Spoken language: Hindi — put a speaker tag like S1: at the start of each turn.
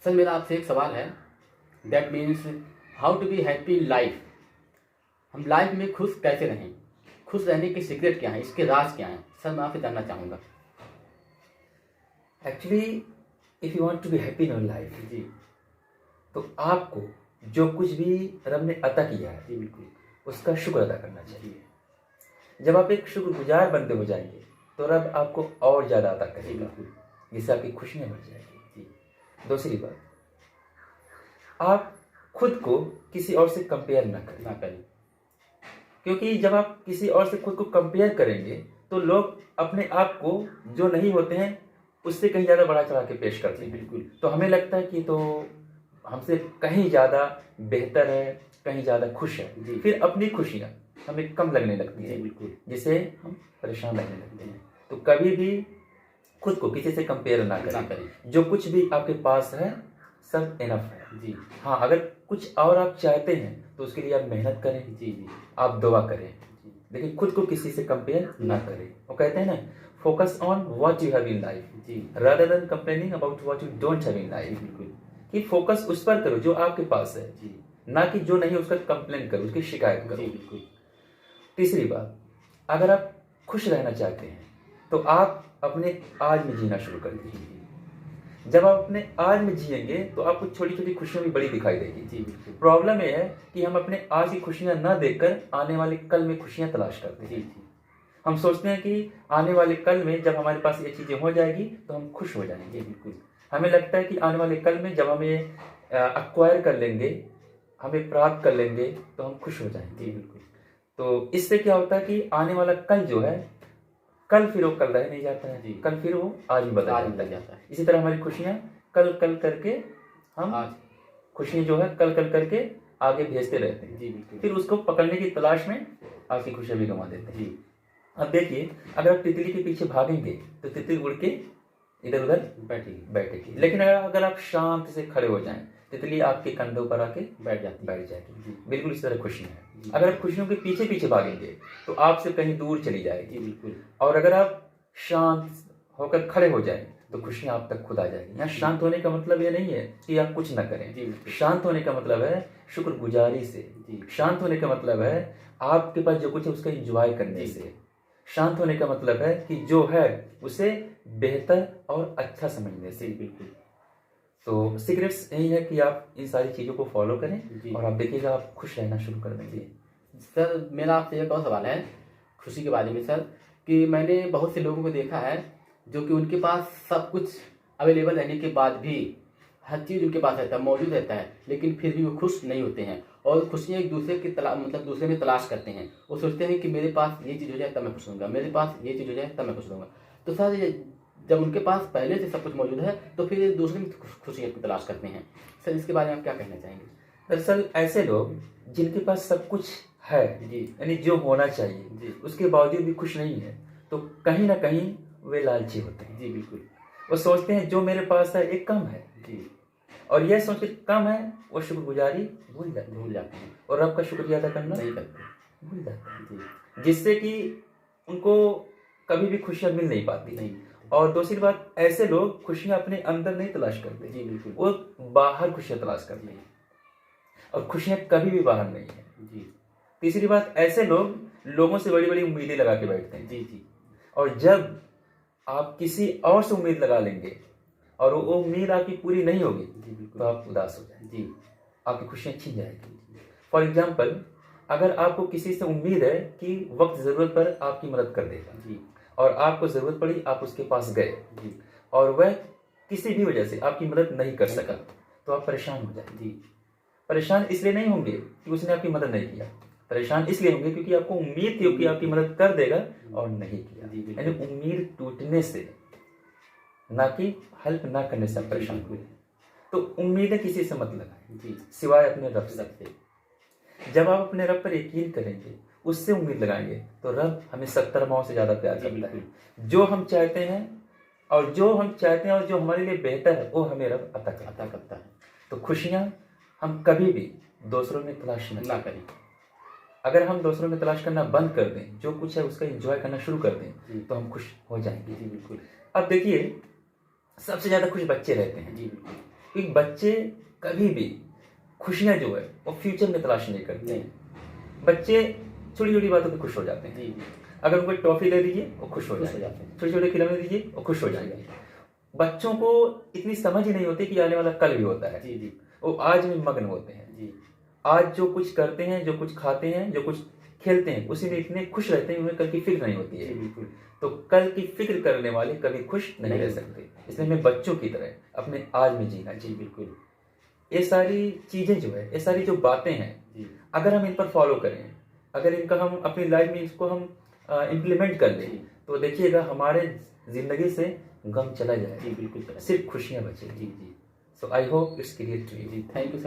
S1: सर मेरा आपसे एक सवाल है, that means how to be happy life. हम लाइफ में खुश कैसे रहें, खुश रहने के सीक्रेट क्या है, इसके राज क्या हैं, सर मैं आपसे जानना चाहूँगा।
S2: Actually if you want to be happy in your life,
S1: जी
S2: तो आपको जो कुछ भी रब ने अता किया है
S1: जी बिल्कुल।
S2: उसका शुक्र अदा करना चाहिए।
S1: जी
S2: जब आप एक शुक्रगुजार बंदे हो जाएंगे तो रब आपको और ज़्यादा अता
S1: जी
S2: करेगा,
S1: बिल्कुल।
S2: जिससे आपकी खुशियाँ बढ़ जाएगी।
S1: जी
S2: दूसरी बात, आप खुद को किसी और से कंपेयर ना करें,
S1: ना करें।
S2: क्योंकि जब आप किसी और से खुद को कंपेयर करेंगे तो लोग अपने आप को जो नहीं होते हैं उससे कहीं ज़्यादा बढ़ा चढ़ा के पेश करते
S1: जी
S2: हैं।
S1: बिल्कुल।
S2: तो हमें लगता है कि तो हमसे कहीं ज़्यादा बेहतर है, कहीं ज़्यादा खुश है।
S1: जी।
S2: फिर अपनी खुशियाँ हमें कम लगने लगती
S1: जी
S2: हैं,
S1: बिल्कुल।
S2: जिससे हम परेशान लगने लगते हैं। तो कभी भी खुद को किसी से कंपेयर ना
S1: ना
S2: करें।
S1: करें।
S2: जो कुछ भी आपके पास है सब इनफ है।
S1: जी
S2: हाँ, अगर कुछ और आप चाहते हैं तो उसके लिए आप मेहनत करें,
S1: जी जी
S2: आप दुआ करें,
S1: जी
S2: लेकिन खुद को किसी से कंपेयर ना करें। वो कहते हैं ना, focus on what you have in life
S1: जी
S2: rather than complaining about what you don't have in
S1: जी
S2: लाइफ।
S1: बिल्कुल।
S2: कि फोकस उस पर करो जो आपके पास है,
S1: जी
S2: ना कि जो नहीं उसका कंप्लेन करो, उसकी शिकायत
S1: जी
S2: करो।
S1: बिल्कुल।
S2: तीसरी बात, अगर आप खुश रहना चाहते हैं तो आप अपने आज में जीना शुरू कर दीजिए। जब आप अपने आज में जिएंगे तो आपको छोटी छोटी खुशियां भी बड़ी दिखाई देगी।
S1: जी बिल्कुल।
S2: प्रॉब्लम यह है कि हम अपने आज की खुशियां ना देखकर आने वाले कल में खुशियां तलाश करते
S1: जी
S2: हैं।
S1: जी
S2: हम सोचते हैं कि आने वाले कल में जब हमारे पास ये चीजें हो जाएगी तो हम खुश हो
S1: जी
S2: जाएंगे।
S1: बिल्कुल।
S2: हमें लगता है कि आने वाले कल में जब हम ये अक्वायर कर लेंगे, हमें प्राप्त कर लेंगे तो हम खुश हो
S1: जी
S2: जाएंगे।
S1: बिल्कुल।
S2: तो इससे क्या होता है कि आने वाला कल जो है, कल फिर वो कल रह नहीं जाता है,
S1: जी।
S2: कल फिर वो आज में बदल
S1: आज में
S2: जाता
S1: बदल
S2: है।
S1: जाता है।
S2: इसी तरह हमारी खुशियां कल कल करके हम
S1: आज
S2: खुशियां जो है कल कल करके आगे भेजते रहते हैं।
S1: जी बिल्कुल।
S2: फिर उसको पकड़ने की तलाश में आज की खुशियां भी गंवा देते हैं।
S1: जी
S2: अब देखिए, अगर आप तितली के पीछे भागेंगे तो तितली उड़ के इधर उधर
S1: बैठेगी।
S2: बैठेगी, लेकिन अगर आप शांत से खड़े हो जाएं, तितली आपके कंधों पर आके
S1: बैठ जाती है।
S2: बैठ जाएगी।
S1: जी
S2: बिल्कुल इस तरह खुशियां हैं।
S1: जी।
S2: अगर आप खुशियों के पीछे पीछे भागेंगे तो आपसे कहीं दूर चली जाएगी,
S1: जी बिल्कुल।
S2: और अगर आप शांत होकर खड़े हो जाएं तो खुशियां आप तक खुद आ जाएगी। यहाँ शांत होने का मतलब ये नहीं है कि आप कुछ ना करें।
S1: जी बिल्कुल।
S2: शांत होने का मतलब है शुक्रगुजारी से।
S1: जी
S2: शांत होने का मतलब है आपके पास जो कुछ है उसका एंजॉय करने
S1: जी।
S2: से। शांत होने का मतलब है कि जो है उसे बेहतर और अच्छा समझने से।
S1: जी बिल्कुल।
S2: तो सीक्रेट्स यही है कि आप इन सारी चीज़ों को फॉलो करें
S1: जी।
S2: और आप देखिएगा आप खुश रहना शुरू कर देंगे।
S1: सर मेरा आपसे एक और सवाल है खुशी के बारे में सर, कि मैंने बहुत से लोगों को देखा है जो कि उनके पास सब कुछ अवेलेबल रहने के बाद भी हर चीज़ उनके पास रहता है, मौजूद रहता है, लेकिन फिर भी वो खुश नहीं होते हैं और खुशियाँ एक दूसरे की मतलब दूसरे में तलाश करते हैं। वो सोचते हैं कि मेरे पास ये चीज़ हो जाए तब मैं खुश होऊंगा, मेरे पास ये चीज़ हो जाए तब मैं खुश रहूँगा। तो सर जब उनके पास पहले से सब कुछ मौजूद है तो फिर दूसरे में खुशियाँ की तलाश करते हैं। सर इसके बारे में आप क्या कहना चाहेंगे?
S2: दरअसल ऐसे लोग जिनके पास सब कुछ है,
S1: जी
S2: यानी जो होना चाहिए,
S1: जी
S2: उसके बावजूद भी खुश नहीं है, तो कहीं ना कहीं वे लालची होते हैं।
S1: जी बिल्कुल।
S2: वो सोचते हैं जो मेरे पास है एक कम है,
S1: जी
S2: और यह सोच के कम है वो शुक्रगुजारी भूल
S1: जाते हैं,
S2: और रब का शुक्रिया अदा करना
S1: नहीं करते।
S2: भूल जाते हैं,
S1: जी
S2: जिससे कि उनको कभी भी खुशियां मिल नहीं पाती।
S1: नहीं।
S2: और दूसरी बात, ऐसे लोग खुशियां अपने अंदर नहीं तलाश करते,
S1: जी बिल्कुल।
S2: वो बाहर खुशियां तलाश करते हैं, और खुशियां कभी भी बाहर नहीं है।
S1: जी
S2: तीसरी बात, ऐसे लोग लोगों से बड़ी बड़ी उम्मीदें लगा के बैठते हैं,
S1: जी जी
S2: और जब आप किसी और से उम्मीद लगा लेंगे और वो उम्मीद आपकी पूरी नहीं होगी
S1: जी बिल्कुल।
S2: तो आप उदास हो जाएंगे,
S1: जी
S2: आपकी खुशियां छीन जाएगी। फॉर एग्जाम्पल, अगर आपको किसी से उम्मीद है कि वक्त ज़रूरत पर आपकी मदद कर देगा,
S1: जी
S2: और आपको ज़रूरत पड़ी, आप उसके पास गए
S1: जी
S2: और वह किसी भी वजह से आपकी मदद नहीं कर सका, तो आप परेशान हो जाएंगे।
S1: जी
S2: परेशान इसलिए नहीं होंगे कि उसने आपकी मदद नहीं किया, परेशान इसलिए होंगे क्योंकि आपको उम्मीद थी कि आपकी मदद कर देगा और नहीं किया।
S1: जी, बिल्कुल।
S2: यानी उम्मीद टूटने से, ना कि हेल्प ना करने से आप परेशान हुए। तो उम्मीदें किसी से मत लगाएं
S1: जी
S2: सिवाय अपने रब से।
S1: सबसे।
S2: जब आप अपने रब पर यकीन करेंगे, उससे उम्मीद लगाएंगे, तो रब हमें 70 माओं से ज्यादा प्यार
S1: जी,
S2: करता है।
S1: बिल्कुल।
S2: जो हम चाहते हैं और जो हमारे लिए बेहतर है वो हमें रब अता
S1: अता करता है।
S2: तो खुशियां हम कभी भी दूसरों में तलाश न
S1: ना
S2: करें।
S1: करें।
S2: अगर हम दूसरों में तलाश करना बंद कर दें, जो कुछ है उसका एंजॉय करना शुरू कर
S1: जी।
S2: दें, तो हम खुश हो जाएंगे।
S1: जी बिल्कुल।
S2: अब देखिए, सबसे ज्यादा खुश बच्चे रहते हैं,
S1: जी बिल्कुल।
S2: क्योंकि बच्चे कभी भी खुशियां जो है वो फ्यूचर में तलाश नहीं करते।
S1: नहीं।
S2: बच्चे छोटी छोटी बातों पे खुश हो जाते हैं।
S1: जी जी।
S2: अगर उनको टॉफी दे दीजिए वो खुश हो
S1: खुश हो
S2: जाएंगे,
S1: जाते हैं।
S2: छोटे छोटे खिलौने दीजिए वो खुश हो जाएंगे। बच्चों को इतनी समझ ही नहीं होती कि आने वाला कल भी होता है।
S1: जी जी।
S2: वो आज में मग्न होते हैं।
S1: जी
S2: आज जो कुछ करते हैं, जो कुछ खाते हैं, जो कुछ खेलते हैं, उसी में इतने खुश रहते हैं, उन्हें कल की फिक्र नहीं होती
S1: जी
S2: है।
S1: बिल्कुल।
S2: तो कल की फिक्र करने वाले कभी खुश नहीं
S1: नहीं
S2: रह
S1: होते।
S2: सकते। इसलिए हमें बच्चों की तरह अपने आज में जीना
S1: जी
S2: चाहिए।
S1: बिल्कुल।
S2: ये सारी चीजें जो है, ये सारी जो बातें हैं,
S1: जी
S2: अगर हम इन पर फॉलो करें, अगर इनका हम अपनी लाइफ में इसको हम इम्प्लीमेंट कर लें,
S1: जी।
S2: तो देखिएगा हमारे जिंदगी से गम चला
S1: जी
S2: जाएगा,
S1: बिल्कुल सर।
S2: सिर्फ खुशियां बचेगी।
S1: जी जी।
S2: So I hope it's clear to you.
S1: जी थैंक यू सर।